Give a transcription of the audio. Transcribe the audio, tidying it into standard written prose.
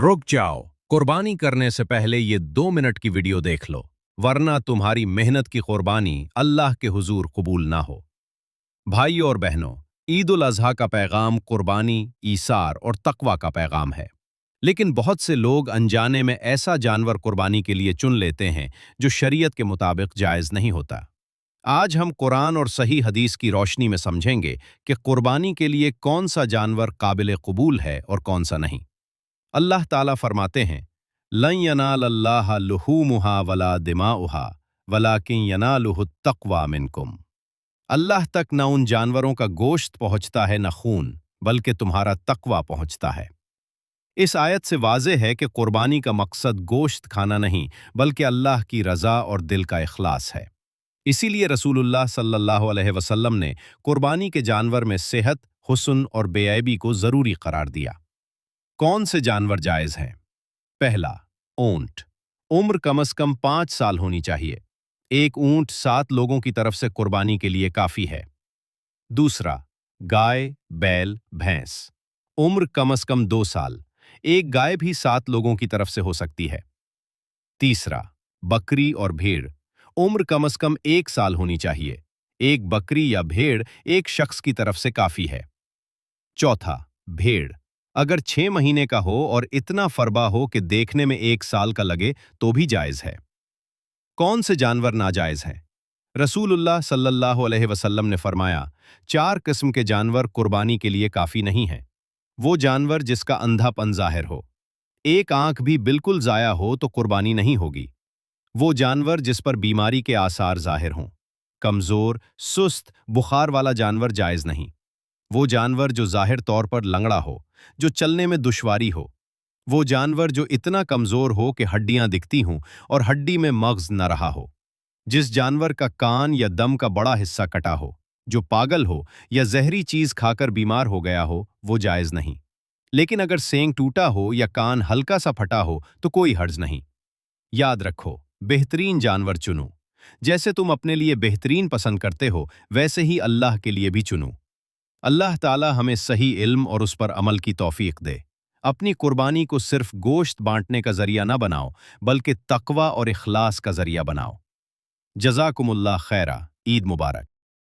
रुक जाओ। कुर्बानी करने से पहले ये 2 मिनट की वीडियो देख लो, वरना तुम्हारी मेहनत की कुर्बानी अल्लाह के हुजूर कबूल ना हो। भाइयों और बहनों, ईद उल अजहा का पैगाम कुर्बानी, ईसार और तकवा का पैगाम है। लेकिन बहुत से लोग अनजाने में ऐसा जानवर कुर्बानी के लिए चुन लेते हैं जो शरीयत के मुताबिक जायज़ नहीं होता। आज हम कुरान और सही हदीस की रोशनी में समझेंगे कि कुर्बानी के लिए कौन सा जानवर काबिल कबूल है और कौन सा नहीं। अल्लाह ताला फरमाते हैं, लन यनालल्लाह लुहूमुहा वला दिमाउहा वलाकिन यनालुहु तक़वा मिनकुम। अल्लाह तक न उन जानवरों का गोश्त पहुंचता है न खून, बल्कि तुम्हारा तक़वा पहुंचता है। इस आयत से वाज़े है कि कुर्बानी का मकसद गोश्त खाना नहीं, बल्कि अल्लाह की रज़ा और दिल का इखलास है। इसीलिए रसूलुल्लाह सल्लल्लाहु अलैहि वसल्लम ने कुर्बानी के जानवर में सेहत, हुस्न और बेऐबी को ज़रूरी करार दिया। कौन से जानवर जायज़ हैं? पहला, ऊंट। उम्र कम से कम 5 साल होनी चाहिए। एक ऊंट 7 लोगों की तरफ से कुर्बानी के लिए काफ़ी है। दूसरा, गाय, बैल, भैंस। उम्र कम से कम 2 साल। एक गाय भी 7 लोगों की तरफ से हो सकती है। तीसरा, बकरी और भेड़। उम्र कम से कम 1 साल होनी चाहिए। एक बकरी या भेड़ एक शख्स की तरफ से काफ़ी है। चौथा, भेड़। अगर 6 महीने का हो और इतना फरबा हो कि देखने में 1 साल का लगे तो भी जायज़ है। कौन से जानवर नाजायज़ हैं? रसूलुल्लाह सल्लल्लाहु अलैहि वसल्लम ने फरमाया, 4 किस्म के जानवर कुर्बानी के लिए काफ़ी नहीं हैं। वो जानवर जिसका अंधापन ज़ाहिर हो, एक आंख भी बिल्कुल ज़ाया हो तो कुर्बानी नहीं होगी। वो जानवर जिस पर बीमारी के आसार ज़ाहिर हों, कमज़ोर, सुस्त, बुखार वाला जानवर जायज़ नहीं। वो जानवर जो ज़ाहिर तौर पर लंगड़ा हो, जो चलने में दुश्वारी हो। वो जानवर जो इतना कमज़ोर हो कि हड्डियां दिखती हों और हड्डी में मग़ज़ न रहा हो। जिस जानवर का कान या दम का बड़ा हिस्सा कटा हो, जो पागल हो या जहरी चीज़ खाकर बीमार हो गया हो, वो जायज़ नहीं। लेकिन अगर सींग टूटा हो या कान हल्का सा फटा हो तो कोई हर्ज नहीं। याद रखो, बेहतरीन जानवर चुनो। जैसे तुम अपने लिए बेहतरीन पसंद करते हो, वैसे ही अल्लाह के लिए भी चुनो। अल्लाह ताला हमें सही इल्म और उस पर अमल की तौफीक दे। अपनी कुर्बानी को सिर्फ गोश्त बांटने का जरिया ना बनाओ, बल्कि तकवा और इखलास का जरिया बनाओ। जज़ाकुमुल्लाह खैरा। ईद मुबारक।